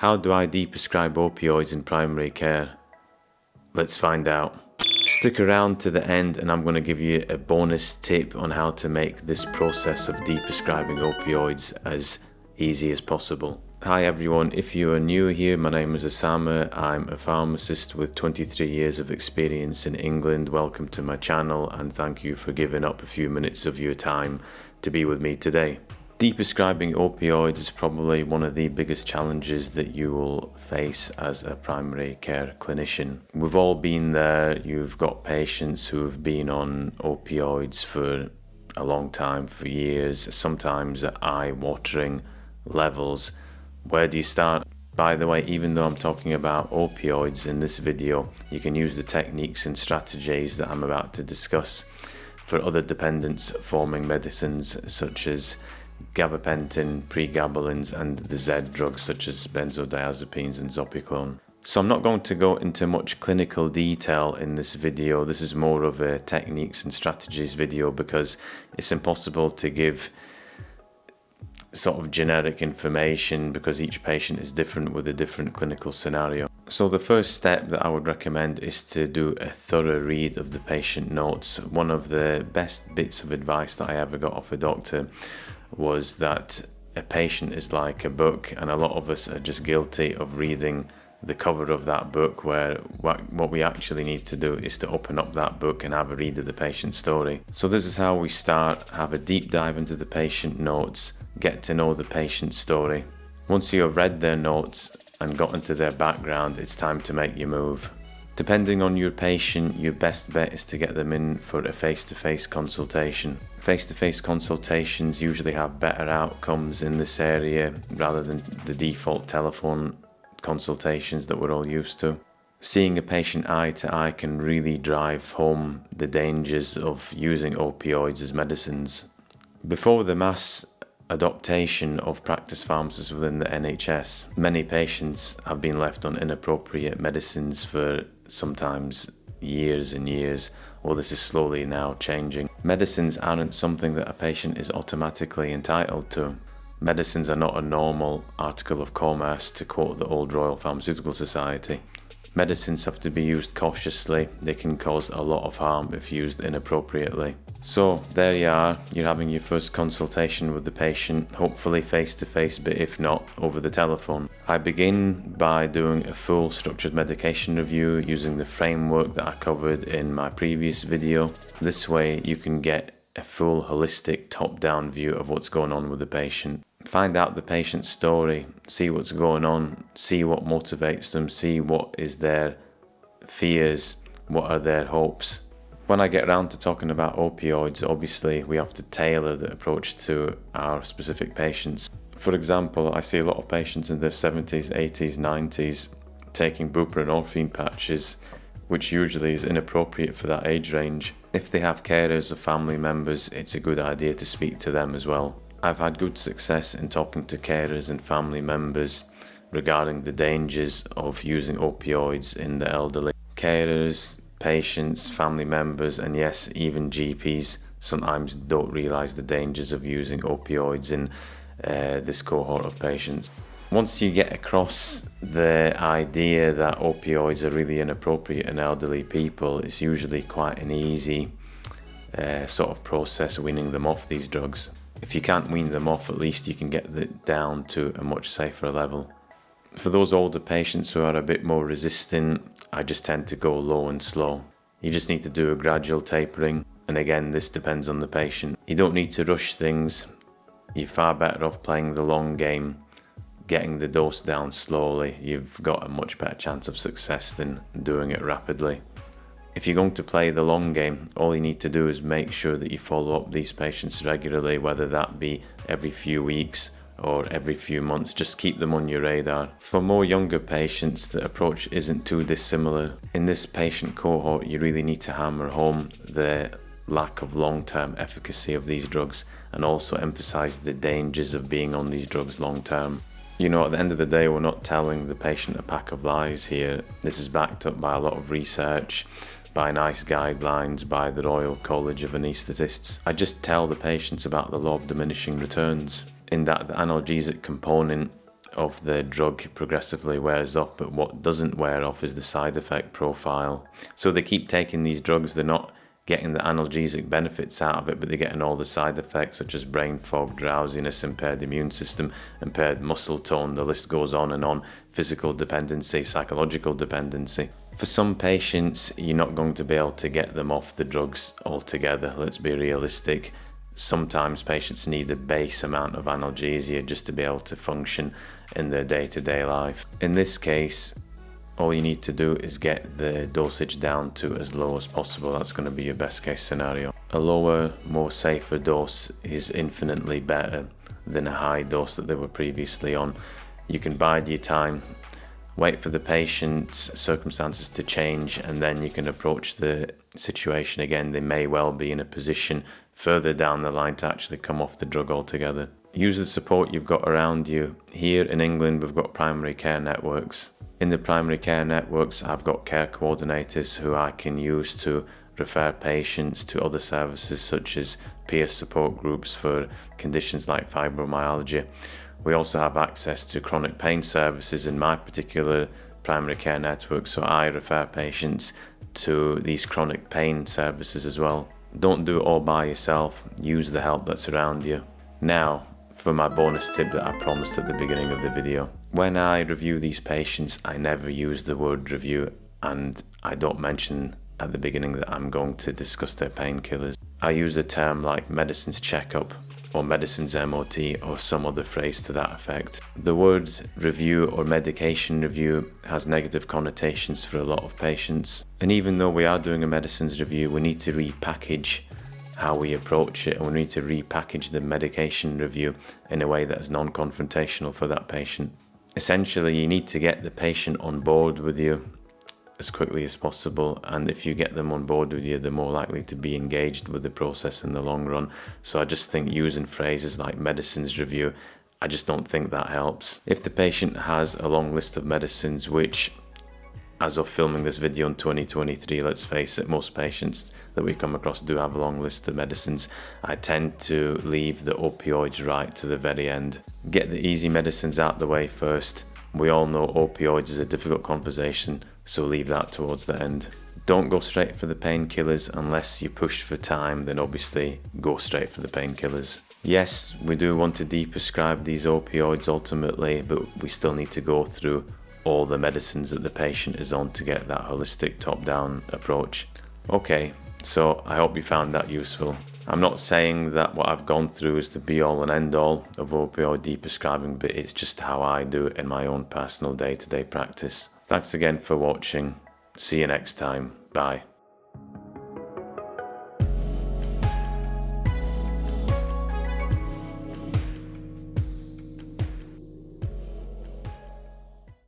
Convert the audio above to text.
How do I de-prescribe opioids in primary care? Let's find out. Stick around to the end and I'm going to give you a bonus tip on how to make this process of de-prescribing opioids as easy as possible. Hi everyone, if you are new here, my name is Osama. I'm a pharmacist with 23 years of experience in England. Welcome to my channel and thank you for giving up a few minutes of your time to be with me today. De-prescribing opioids is probably one of the biggest challenges that you will face as a primary care clinician. We've all been there. You've got patients who have been on opioids for a long time, for years, sometimes at eye-watering levels. Where do you start? By the way, even though I'm talking about opioids in this video, you can use the techniques and strategies that I'm about to discuss for other dependence-forming medicines such as gabapentin, pregabalins, and the Z drugs such as benzodiazepines and zopiclone. So I'm not going to go into much clinical detail in this video. This is more of a techniques and strategies video because it's impossible to give sort of generic information because each patient is different with a different clinical scenario. So the first step that I would recommend is to do a thorough read of the patient notes. One of the best bits of advice that I ever got off a doctor was that a patient is like a book, and a lot of us are just guilty of reading the cover of that book, where what we actually need to do is to open up that book and have a read of the patient's story. So this is how we start. Have a deep dive into the patient notes, get to know the patient's story. Once you have read their notes and got into their background, it's time to make your move. Depending on your patient, your best bet is to get them in for a face-to-face consultation. Face-to-face consultations usually have better outcomes in this area rather than the default telephone consultations that we're all used to. Seeing a patient eye to eye can really drive home the dangers of using opioids as medicines. Before the mass adoption of practice pharmacists within the NHS, many patients have been left on inappropriate medicines for sometimes years and years. Well, this is slowly now changing. Medicines aren't something that a patient is automatically entitled to. Medicines are not a normal article of commerce, to quote the old Royal Pharmaceutical Society. Medicines have to be used cautiously. They can cause a lot of harm if used inappropriately. So there you are, you're having your first consultation with the patient, hopefully face to face, but if not, over the telephone. I begin by doing a full structured medication review using the framework that I covered in my previous video. This way you can get a full holistic top-down view of what's going on with the patient. Find out the patient's story, see what's going on, see what motivates them, see what is their fears, what are their hopes. When I get around to talking about opioids, obviously we have to tailor the approach to our specific patients. For example, I see a lot of patients in their 70s, 80s, 90s taking buprenorphine patches, which usually is inappropriate for that age range. If they have carers or family members, it's a good idea to speak to them as well. I've had good success in talking to carers and family members regarding the dangers of using opioids in the elderly. Carers, patients, family members, and yes, even GPs sometimes don't realise the dangers of using opioids in this cohort of patients. Once you get across the idea that opioids are really inappropriate in elderly people, it's usually quite an easy sort of process weaning them off these drugs. If you can't wean them off, at least you can get it down to a much safer level. For those older patients who are a bit more resistant, I just tend to go low and slow. You just need to do a gradual tapering, and again, this depends on the patient. You don't need to rush things. You're far better off playing the long game, getting the dose down slowly. You've got a much better chance of success than doing it rapidly. If you're going to play the long game, all you need to do is make sure that you follow up these patients regularly, whether that be every few weeks or every few months. Just keep them on your radar. For more younger patients, the approach isn't too dissimilar. In this patient cohort, you really need to hammer home the lack of long-term efficacy of these drugs and also emphasize the dangers of being on these drugs long-term. You know, at the end of the day, we're not telling the patient a pack of lies here. This is backed up by a lot of research, by NICE guidelines, by the Royal College of Anaesthetists. I just tell the patients about the law of diminishing returns, in that the analgesic component of the drug progressively wears off, but what doesn't wear off is the side effect profile. So they keep taking these drugs, they're not getting the analgesic benefits out of it, but they're getting all the side effects such as brain fog, drowsiness, impaired immune system, impaired muscle tone, the list goes on, physical dependency, psychological dependency. For some patients, you're not going to be able to get them off the drugs altogether, let's be realistic. Sometimes patients need a base amount of analgesia just to be able to function in their day-to-day life. In this case, all you need to do is get the dosage down to as low as possible. That's going to be your best case scenario. A lower, more safer dose is infinitely better than a high dose that they were previously on. You can bide your time, wait for the patient's circumstances to change, and then you can approach the situation again. They may well be in a position further down the line to actually come off the drug altogether. Use the support you've got around you. Here in England, we've got primary care networks. In the primary care networks, I've got care coordinators who I can use to refer patients to other services such as peer support groups for conditions like fibromyalgia. We also have access to chronic pain services in my particular primary care network, so I refer patients to these chronic pain services as well. Don't do it all by yourself, use the help that's around you. Now, for my bonus tip that I promised at the beginning of the video. When I review these patients, I never use the word review, and I don't mention at the beginning that I'm going to discuss their painkillers. I use a term like medicines checkup or medicines MOT or some other phrase to that effect. The word review or medication review has negative connotations for a lot of patients, and even though we are doing a medicines review, we need to repackage how we approach it, and we need to repackage the medication review in a way that is non-confrontational for that patient. Essentially, you need to get the patient on board with you as quickly as possible, and if you get them on board with you, they're more likely to be engaged with the process in the long run. So I just think using phrases like medicines review, I just don't think that helps. If the patient has a long list of medicines, which as of filming this video in 2023, let's face it, most patients that we come across do have a long list of medicines, I tend to leave the opioids right to the very end. Get the easy medicines out the way first. We all know opioids is a difficult conversation, so leave that towards the end. Don't go straight for the painkillers unless you push for time, then obviously go straight for the painkillers. Yes, we do want to de-prescribe these opioids ultimately, but we still need to go through all the medicines that the patient is on to get that holistic top-down approach. Okay, so I hope you found that useful. I'm not saying that what I've gone through is the be-all and end-all of opioid de-prescribing, but it's just how I do it in my own personal day-to-day practice. Thanks again for watching. See you next time. Bye.